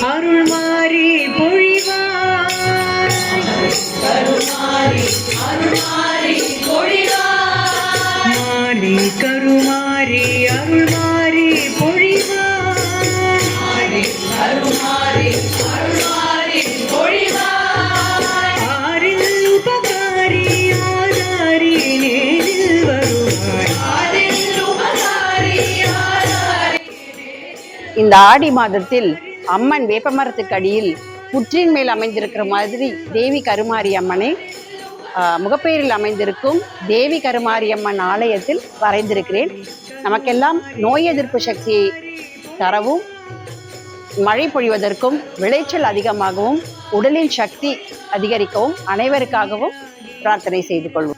அருள் மாறி பொழிவாய், கருமாறி அருள் மாறி பொழிவாய், மாறி கருமாறி அருள் மாறி பொழிவாய், கருமாறி அருள் மாறி பொழிவாய், ஆரில் உபகாரி ஆதாரி நேரில் வருவாய், ஆரில் உபகாரி ஆதாரி. இந்த ஆடி மாதத்தில் அம்மன் வேப்பமரத்துக்கு அடியில் புற்றின் மேல் அமைந்திருக்கிற மாதிரி தேவி கருமாரி அம்மனை முகப்பேரில் அமைந்திருக்கும் தேவி கருமாரி அம்மன் ஆலயத்தில் வரைந்திருக்கிறேன். நமக்கெல்லாம் நோய் எதிர்ப்பு சக்தியை தரவும், மழை பொழிவதற்கும், விளைச்சல் அதிகமாகவும், உடலின் சக்தி அதிகரிக்கவும் அனைவருக்காகவும் பிரார்த்தனை செய்து கொள்வோம்.